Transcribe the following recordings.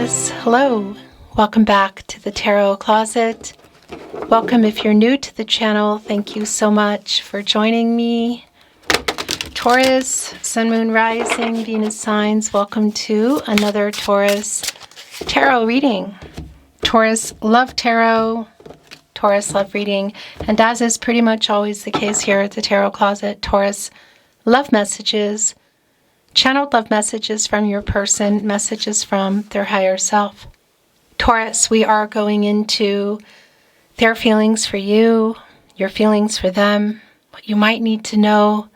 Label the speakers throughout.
Speaker 1: Taurus. Hello. Welcome back to the Tarot Closet. Welcome if you're new to the channel. Thank you so much for joining me. Taurus, Sun, Moon, Rising, Venus signs. Welcome to another Taurus Tarot reading. Taurus Love Tarot, Taurus Love Reading. And as is pretty much always the case here at the Tarot Closet, Taurus Love Messages. Channeled love messages from your person, messages from their higher self. Taurus, we are going into their feelings for you, your feelings for them, what you might need to know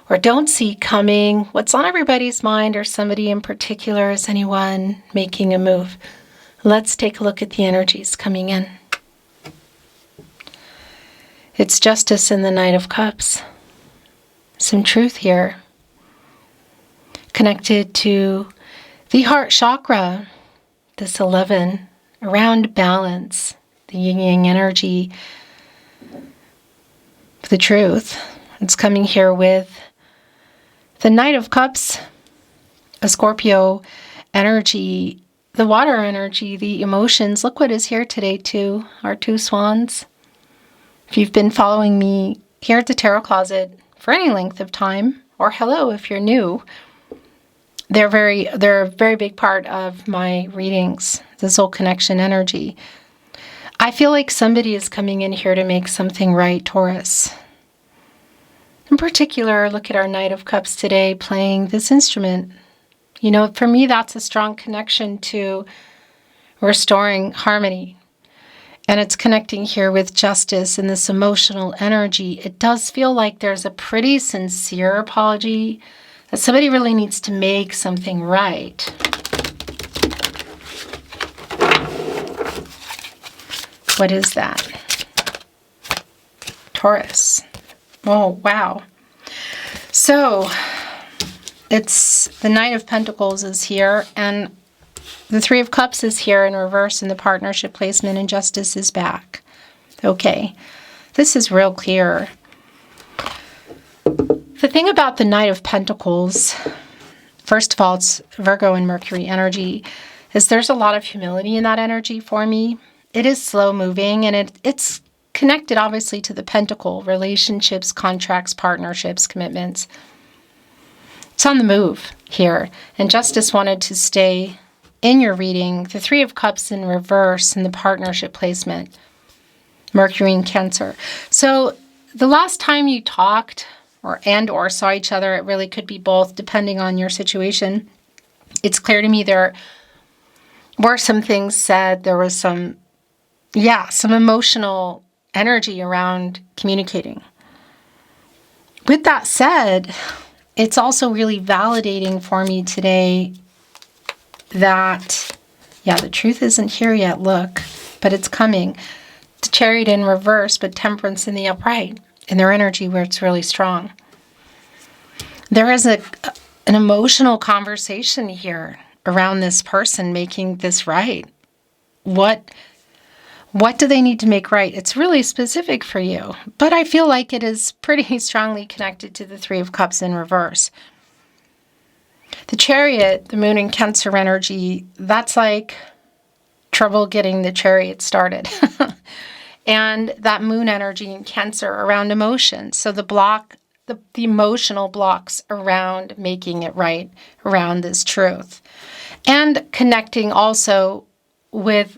Speaker 1: or don't see coming, what's on everybody's mind or somebody in particular. Is anyone making a move? Let's take a look at the energies coming in. It's Justice in the Knight of Cups. Some truth here. Connected to the heart chakra, this 11, around balance, the yin-yang energy, the truth. It's coming here with the Knight of Cups, a Scorpio energy, the water energy, the emotions. Look what is here today too, our two swans. If you've been following me here at the Tarot Closet for any length of time, or hello if you're new, they're a very big part of my readings, the soul connection energy. I feel like somebody is coming in here to make something right, Taurus. In particular, look at our Knight of Cups today playing this instrument. You know, for me, that's a strong connection to restoring harmony. And it's connecting here with justice and this emotional energy. It does feel like there's a pretty sincere apology that somebody really needs to make something right. What is that? Taurus. Oh, wow. So, it's the Knight of Pentacles is here, and the Three of Cups is here in reverse in the partnership placement, and Justice is back. Okay, this is real clear. The thing about the Knight of Pentacles, first of all, it's Virgo and Mercury energy, is there's a lot of humility in that energy for me. It is slow moving, and it's connected obviously to the Pentacle, relationships, contracts, partnerships, commitments. It's on the move here, and Justice wanted to stay in your reading. The Three of Cups in reverse in the partnership placement, Mercury and Cancer. So the last time you talked or saw each other, it really could be both depending on your situation. It's clear to me there were some things said. There was some emotional energy around communicating. With that said, it's also really validating for me today that, the truth isn't here yet, look, but it's coming. The Chariot in reverse, but Temperance in the upright, in their energy where it's really strong. There is an emotional conversation here around this person making this right. What do they need to make right? It's really specific for you, but I feel like it is pretty strongly connected to the Three of Cups in reverse. The Chariot, the Moon and Cancer energy, that's like trouble getting the chariot started. And that Moon energy in Cancer around emotions. So the emotional blocks around making it right, around this truth. And connecting also with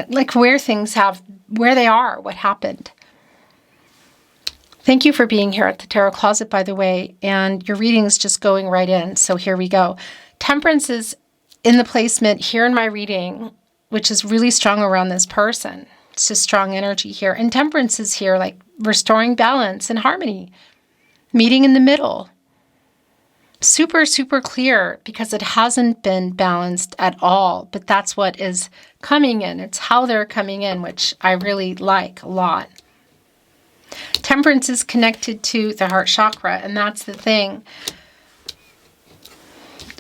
Speaker 1: like where they are, what happened. Thank you for being here at the Tarot Closet, by the way, and your reading is just going right in, so here we go. Temperance is in the placement here in my reading, which is really strong around this person. It's just strong energy here. And Temperance is here, like restoring balance and harmony, meeting in the middle. Super, super clear because it hasn't been balanced at all, but that's what is coming in. It's how they're coming in, which I really like a lot. Temperance is connected to the heart chakra, and that's the thing.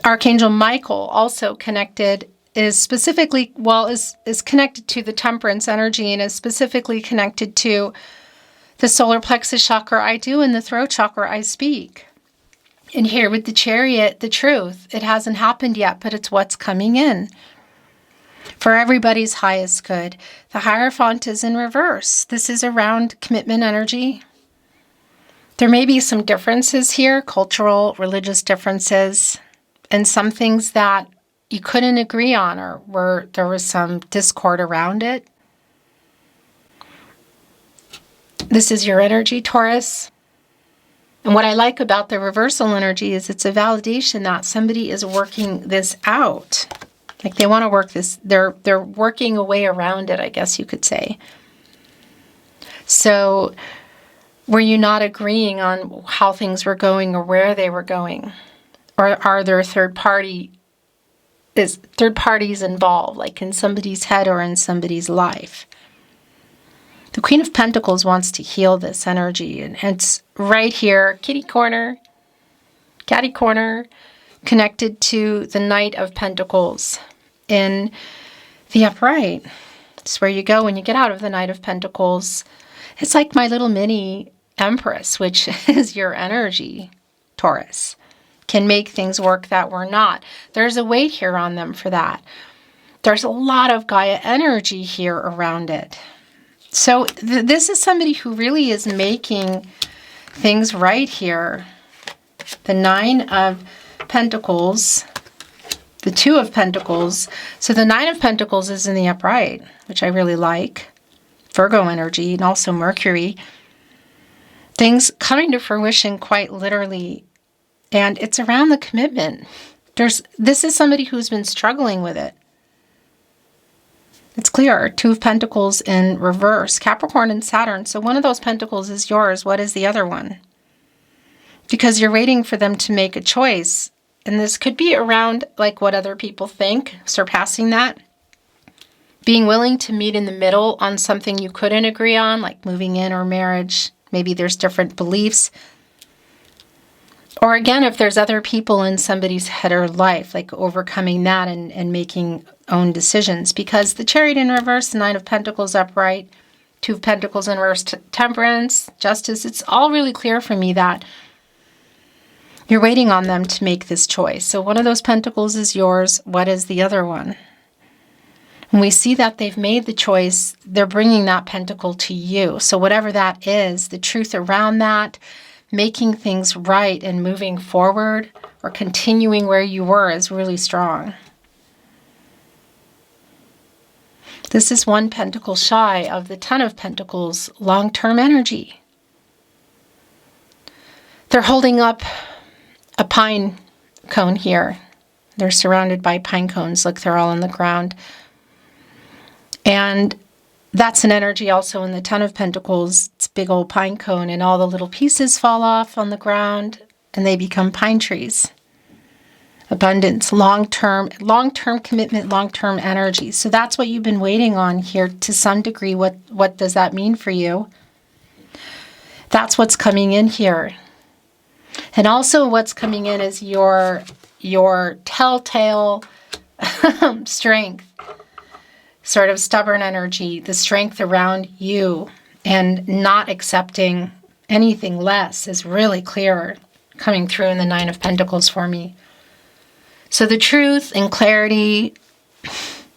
Speaker 1: Archangel Michael also connected is connected to the Temperance energy and is specifically connected to the solar plexus chakra I do and the throat chakra I speak. And here with the Chariot, the truth, it hasn't happened yet, but it's what's coming in. for everybody's highest good. The Hierophant is in reverse. This is around commitment energy. There may be some differences here, cultural, religious differences, and some things that you couldn't agree on or where there was some discord around it. This is your energy, Taurus. And what I like about the reversal energy is it's a validation that somebody is working this out. Like they want to work this, they're working a way around it, I guess you could say. So were you not agreeing on how things were going or where they were going? Or are there third parties involved, like in somebody's head or in somebody's life? The Queen of Pentacles wants to heal this energy, and it's right here, catty corner, connected to the Knight of Pentacles in the upright. It's where you go when you get out of the Knight of Pentacles. It's like my little mini Empress, which is your energy, Taurus, can make things work that were not. There's a weight here on them for that. There's a lot of Gaia energy here around it. So this is somebody who really is making things right here. The Nine of Pentacles, the Two of Pentacles. So the Nine of Pentacles is in the upright, which I really like. Virgo energy and also Mercury. Things coming to fruition quite literally. And it's around the commitment. This is somebody who's been struggling with it. It's clear. Two of Pentacles in reverse. Capricorn and Saturn. So one of those pentacles is yours. What is the other one? Because you're waiting for them to make a choice. And this could be around like what other people think, surpassing that. Being willing to meet in the middle on something you couldn't agree on, like moving in or marriage. Maybe there's different beliefs. Or again, if there's other people in somebody's head or life, like overcoming that and making own decisions. Because the Chariot in reverse, the Nine of Pentacles upright, Two of Pentacles in reverse, Temperance, Justice, it's all really clear for me that you're waiting on them to make this choice. So one of those pentacles is yours. What is the other one? When we see that they've made the choice, they're bringing that pentacle to you. So whatever that is, the truth around that, making things right and moving forward or continuing where you were is really strong. This is one pentacle shy of the Ten of Pentacles, long-term energy. They're holding up a pine cone here. They're surrounded by pine cones. Look, they're all on the ground. And that's an energy also in the Ten of Pentacles. It's a big old pine cone, and all the little pieces fall off on the ground, and they become pine trees. Abundance, long-term commitment, long-term energy. So that's what you've been waiting on here to some degree. What does that mean for you? That's what's coming in here. And also what's coming in is your telltale strength. Sort of stubborn energy, the strength around you, and not accepting anything less is really clear coming through in the Nine of Pentacles for me. So the truth and clarity,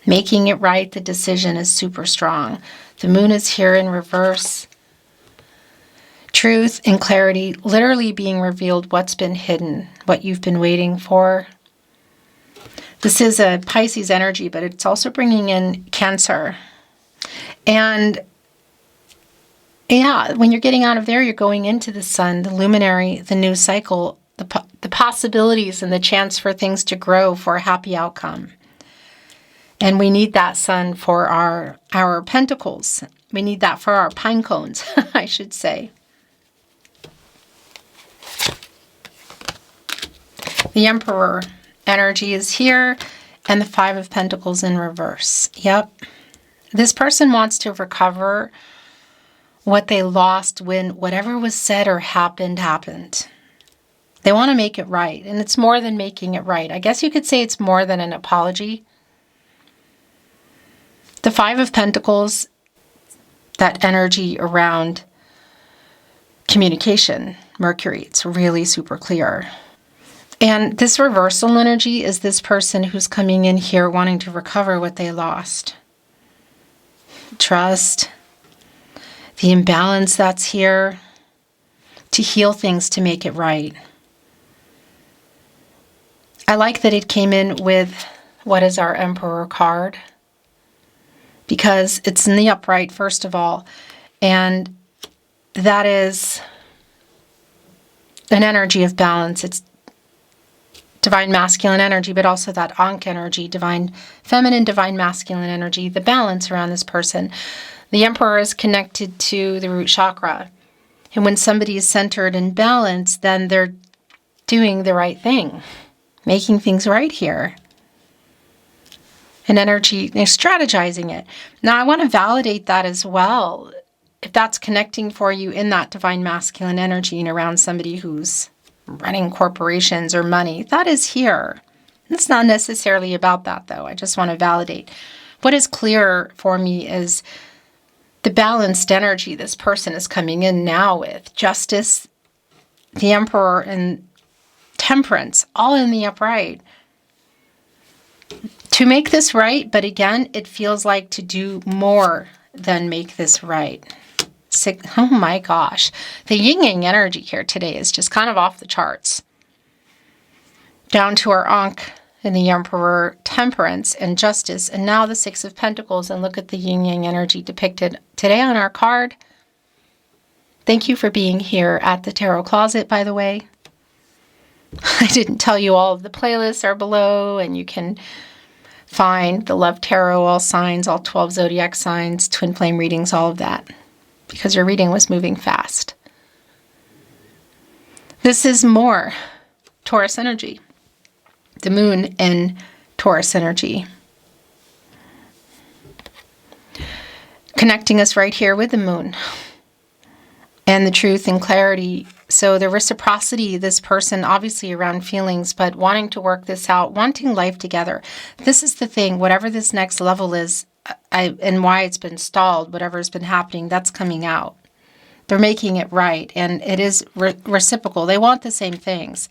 Speaker 1: making it right, the decision is super strong. The Moon is here in reverse. Truth and clarity, literally being revealed, what's been hidden, what you've been waiting for. This is a Pisces energy, but it's also bringing in Cancer. And yeah, when you're getting out of there, you're going into the sun, the luminary, the new cycle, the possibilities and the chance for things to grow for a happy outcome. And we need that sun for our pentacles. We need that for our pine cones, I should say. The Emperor energy is here, and the Five of Pentacles in reverse. Yep. This person wants to recover what they lost when whatever was said or happened. They want to make it right, and it's more than making it right. I guess you could say it's more than an apology. The Five of Pentacles, that energy around communication, Mercury, it's really super clear. And this reversal energy is this person who's coming in here wanting to recover what they lost. Trust, the imbalance that's here, to heal things, to make it right. I like that it came in with what is our Emperor card, because it's in the upright, first of all, and that is an energy of balance. It's divine masculine energy, but also that Ankh energy, divine feminine, divine masculine energy, the balance around this person. The Emperor is connected to the root chakra. And when somebody is centered and balanced, then they're doing the right thing, making things right here. And energy, strategizing it. Now, I want to validate that as well. If that's connecting for you in that divine masculine energy and around somebody who's running corporations or money, that is here. It's not necessarily about that, though. I just want to validate. What is clear for me is the balanced energy this person is coming in now with. Justice, the Emperor, and Temperance, all in the upright. To make this right, but again, it feels like to do more than make this right. Oh my gosh. The yin-yang energy here today is just kind of off the charts. Down to our Ankh and the Emperor, Temperance, and Justice, and now the Six of Pentacles, and look at the yin-yang energy depicted today on our card. Thank you for being here at the Tarot Closet, by the way. I didn't tell you all of the playlists are below, and you can find the Love Tarot, all signs, all 12 zodiac signs, twin flame readings, all of that, because your reading was moving fast. This is more Taurus energy. The moon in Taurus energy. Connecting us right here with the moon. And the truth and clarity. So the reciprocity, this person, obviously around feelings, but wanting to work this out, wanting life together. This is the thing, whatever this next level is, and why it's been stalled, whatever's been happening, that's coming out. They're making it right, and it is reciprocal. They want the same things.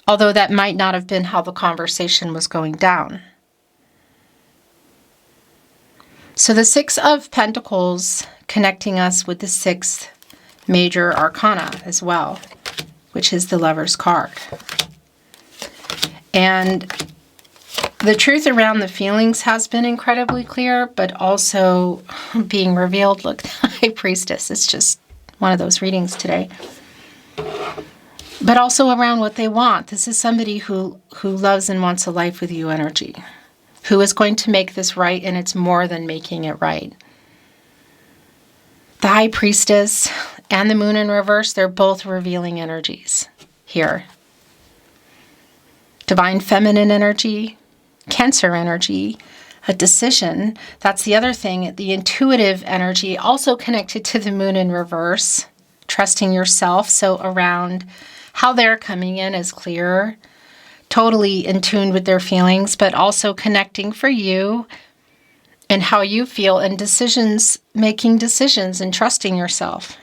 Speaker 1: Although that might not have been how the conversation was going down. So the Six of Pentacles connecting us with the sixth major arcana as well, which is the Lover's card. And the truth around the feelings has been incredibly clear, but also being revealed. Look, the High Priestess. It's just one of those readings today. But also around what they want. This is somebody who loves and wants a life with you energy, who is going to make this right, and it's more than making it right. The High Priestess and the Moon in reverse, they're both revealing energies here. Divine feminine energy, Cancer energy, a decision. That's the other thing. The intuitive energy, also connected to the Moon in reverse, trusting yourself. So around how they're coming in is clear, totally in tune with their feelings, but also connecting for you and how you feel, and decisions, making decisions and trusting yourself.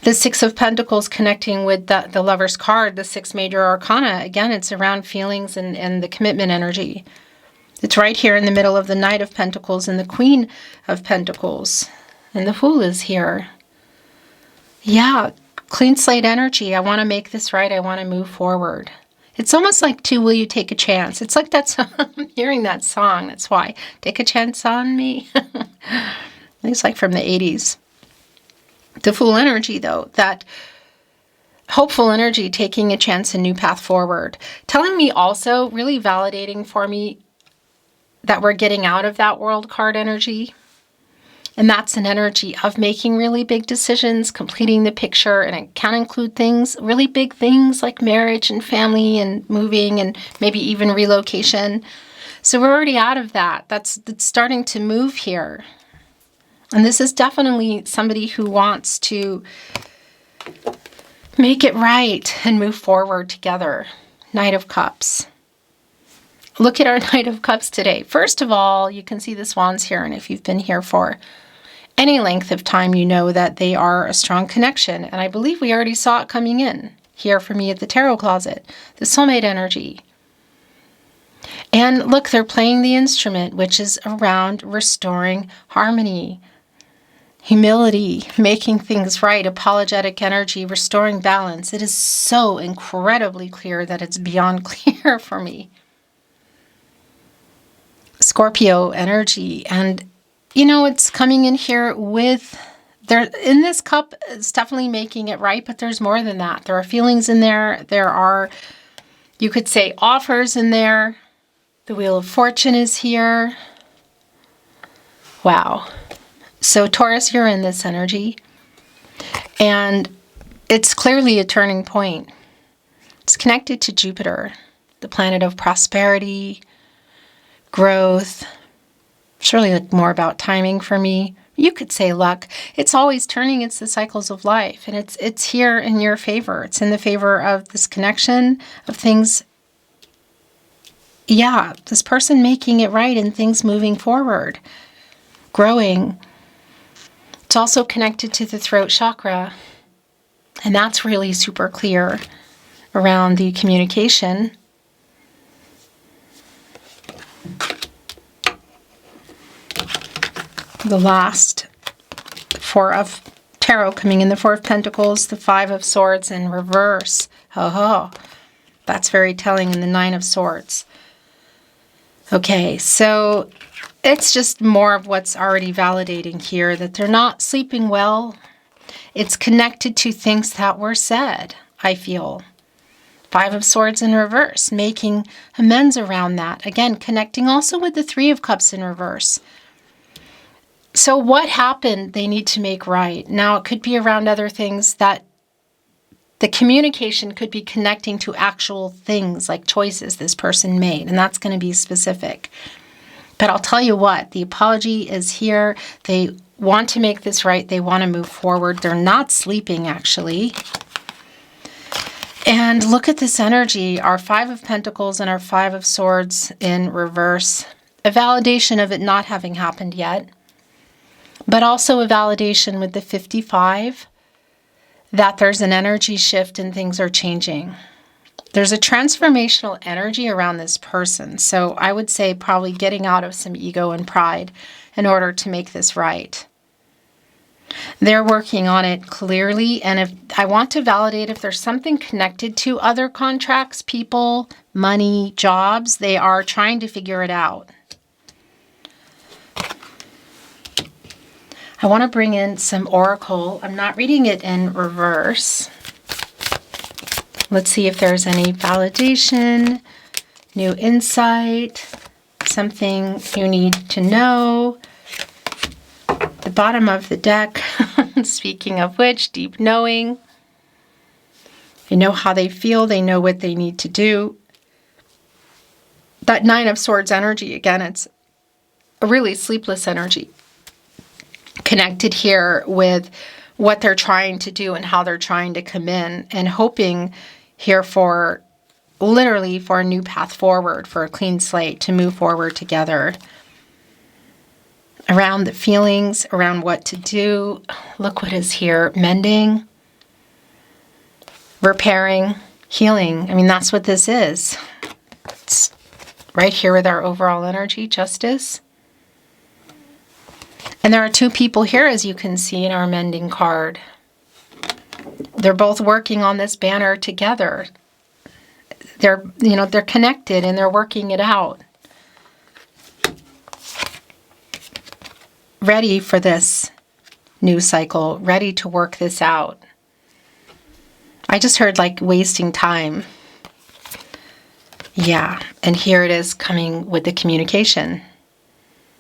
Speaker 1: The Six of Pentacles connecting with the Lover's card, the six major arcana. Again, it's around feelings and the commitment energy. It's right here in the middle of the Knight of Pentacles and the Queen of Pentacles. And the Fool is here. Yeah, clean slate energy. I want to make this right. I want to move forward. It's almost like, too, will you take a chance? It's like that song. I'm hearing that song. That's why. Take a chance on me. It's like from the 80s. The Fool energy, though, that hopeful energy, taking a chance, a new path forward. Telling me also, really validating for me that we're getting out of that World card energy. And that's an energy of making really big decisions, completing the picture, and it can include things, really big things like marriage and family and moving and maybe even relocation. So we're already out of that. That's starting to move here. And this is definitely somebody who wants to make it right and move forward together. Knight of Cups. Look at our Knight of Cups today. First of all, you can see the swans here, and if you've been here for any length of time, you know that they are a strong connection. And I believe we already saw it coming in here for me at the tarot closet, the soulmate energy. And look, they're playing the instrument, which is around restoring harmony, humility, making things right, apologetic energy, restoring balance. It is so incredibly clear that it's beyond clear for me. Scorpio energy. And, you know, it's coming in here with, there in this cup, it's definitely making it right, but there's more than that. There are feelings in there. There are, you could say, offers in there. The Wheel of Fortune is here. Wow. So Taurus, you're in this energy. And it's clearly a turning point. It's connected to Jupiter, the planet of prosperity, growth. It's really more about timing for me. You could say luck. It's always turning. It's the cycles of life. And it's here in your favor. It's in the favor of this connection of things. Yeah, this person making it right and things moving forward, growing. It's also connected to the throat chakra. And that's really super clear around the communication. The last Four of Tarot coming in, the Four of Pentacles, the Five of Swords in reverse. Oh, that's very telling in the Nine of Swords. Okay, so it's just more of what's already validating here, that they're not sleeping well. It's connected to things that were said, I feel. Five of Swords in reverse, making amends around that. Again, connecting also with the Three of Cups in reverse. So what happened, they need to make right. Now, it could be around other things that the communication could be connecting to actual things like choices this person made, and that's going to be specific. But I'll tell you what, the apology is here. They want to make this right. They want to move forward. They're not sleeping, actually. And look at this energy, our Five of Pentacles and our Five of Swords in reverse. A validation of it not having happened yet, but also a validation with the 55 that there's an energy shift and things are changing. There's a transformational energy around this person. So I would say probably getting out of some ego and pride in order to make this right. They're working on it clearly. And if I want to validate if there's something connected to other contracts, people, money, jobs, they are trying to figure it out. I want to bring in some oracle. I'm not reading it in reverse. Let's see if there's any validation, new insight, something you need to know. The bottom of the deck, speaking of which, deep knowing. They know how they feel. They know what they need to do. That Nine of Swords energy, again, it's a really sleepless energy. Connected here with what they're trying to do and how they're trying to come in and hoping here for literally for a new path forward, for a clean slate to move forward together around the feelings, around what to do. Look what is here, mending, repairing, healing. I mean, that's what this is. It's right here with our overall energy, justice. And there are two people here, as you can see in our mending card. They're both working on this banner together. They're connected and they're working it out. Ready for this new cycle, ready to work this out. I just heard like wasting time. Yeah, and here it is coming with the communication.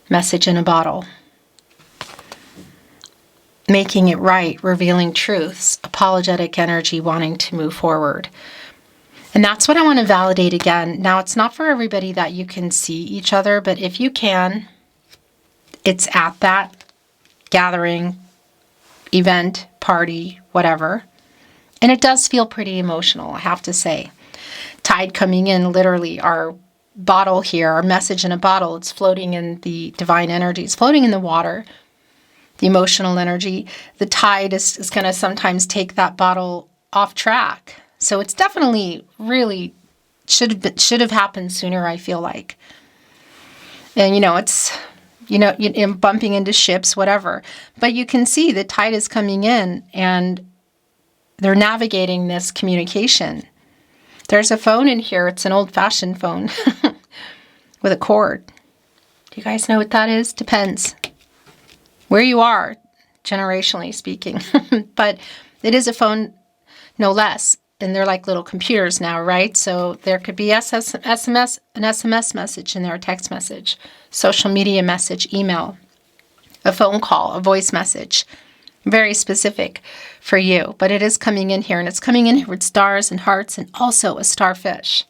Speaker 1: Message in a bottle. Making it right, revealing truths, apologetic energy, wanting to move forward. And that's what I want to validate again. Now, it's not for everybody that you can see each other, but if you can, it's at that gathering, event, party, whatever. And it does feel pretty emotional, I have to say. Tide coming in, literally, our bottle here, our message in a bottle, it's floating in the divine energy. It's floating in the water. The emotional energy, the tide is going to sometimes take that bottle off track. So it's definitely really should have happened sooner, I feel like. And, it's, bumping into ships, whatever. But you can see the tide is coming in and they're navigating this communication. There's a phone in here. It's an old-fashioned phone with a cord. Do you guys know what that is? Depends where you are, generationally speaking. But it is a phone, no less. And they're like little computers now, right? So there could be an SMS message in there, a text message, social media message, email, a phone call, a voice message. Very specific for you. But it is coming in here, and it's coming in here with stars and hearts and also a starfish.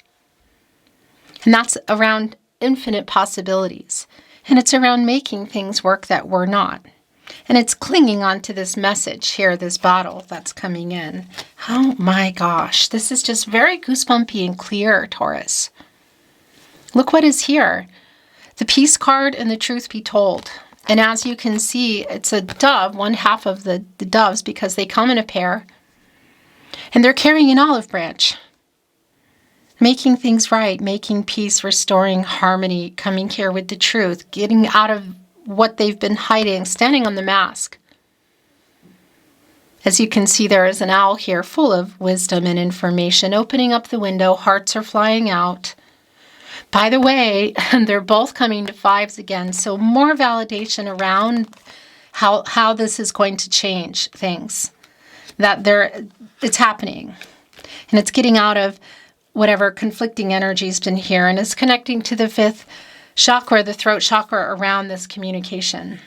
Speaker 1: And that's around infinite possibilities. And it's around making things work that were not. And it's clinging onto this message here, this bottle that's coming in. Oh my gosh, this is just very goosebumpy and clear, Taurus. Look what is here. The Peace card and the Truth Be Told. And as you can see, it's a dove, one half of the doves, because they come in a pair. And they're carrying an olive branch. Making things right, making peace, restoring harmony, coming here with the truth, getting out of what they've been hiding, standing on the mask. As you can see, there is an owl here full of wisdom and information. Opening up the window, hearts are flying out. By the way, they're both coming to fives again, so more validation around how this is going to change things. That it's happening. And it's getting out of whatever conflicting energy's been here, and it's connecting to the fifth chakra, the throat chakra, around this communication.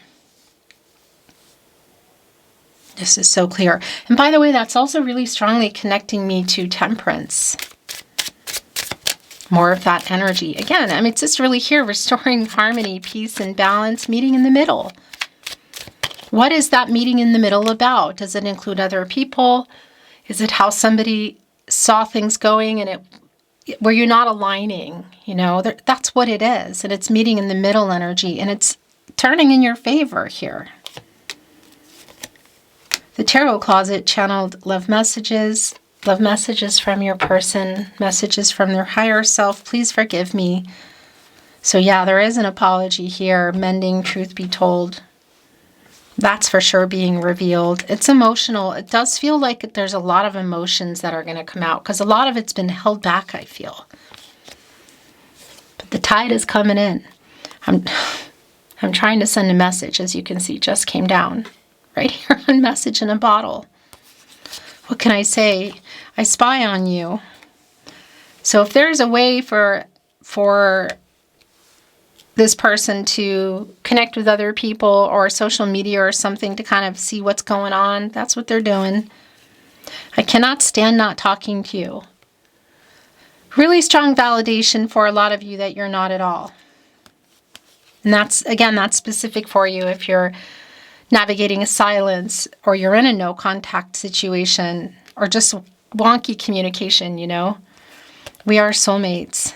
Speaker 1: This is so clear. And by the way, that's also really strongly connecting me to temperance. More of that energy. Again, I mean, it's just really here, restoring harmony, peace, and balance, meeting in the middle. What is that meeting in the middle about? Does it include other people? Is it how somebody saw things going and where you're not aligning? That's what it is. And it's meeting in the middle energy, and it's turning in your favor here. The Tarot Closet channeled love messages from your person, messages from their higher self. Please forgive me. So yeah, there is an apology here. Mending, truth be told. That's for sure being revealed. It's emotional. It does feel like there's a lot of emotions that are going to come out because a lot of it's been held back, I feel. But the tide is coming in. I'm trying to send a message, as you can see, just came down. Right here on message in a bottle. What can I say? I spy on you. So if there's a way for this person to connect with other people or social media or something to kind of see what's going on, that's what they're doing. I cannot stand not talking to you. Really strong validation for a lot of you that you're not at all. And that's specific for you if you're navigating a silence or you're in a no contact situation or just wonky communication, We are soulmates.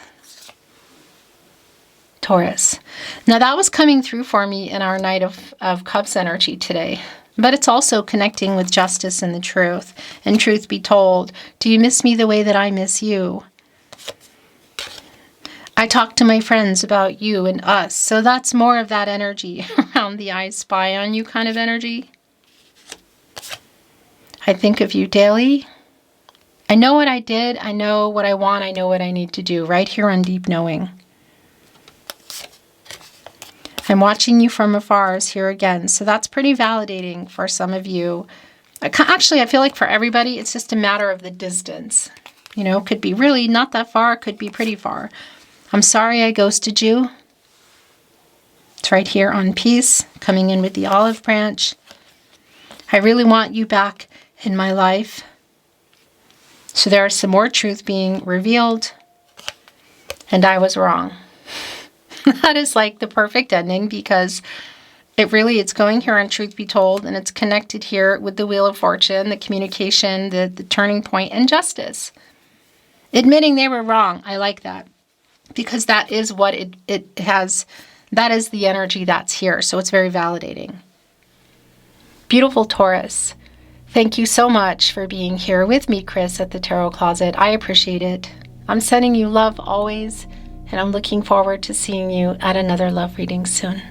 Speaker 1: Taurus. Now that was coming through for me in our Knight of Cups energy today. But it's also connecting with justice and the truth. And truth be told, do you miss me the way that I miss you? I talk to my friends about you and us. So that's more of that energy around the I spy on you kind of energy. I think of you daily. I know what I did. I know what I want. I know what I need to do right here on Deep Knowing. I'm watching you from afar is here again. So that's pretty validating for some of you. Actually, I feel like for everybody, it's just a matter of the distance. Could be really not that far. Could be pretty far. I'm sorry I ghosted you. It's right here on Peace, coming in with the olive branch. I really want you back in my life. So there is some more truth being revealed. And I was wrong. That is like the perfect ending because it's going here on Truth Be Told, and it's connected here with the Wheel of Fortune, the communication, the turning point, and justice. Admitting they were wrong. I like that because that is what it has. That is the energy that's here. So it's very validating. Beautiful Taurus. Thank you so much for being here with me, Chris, at the Tarot Closet. I appreciate it. I'm sending you love always, and I'm looking forward to seeing you at another love reading soon.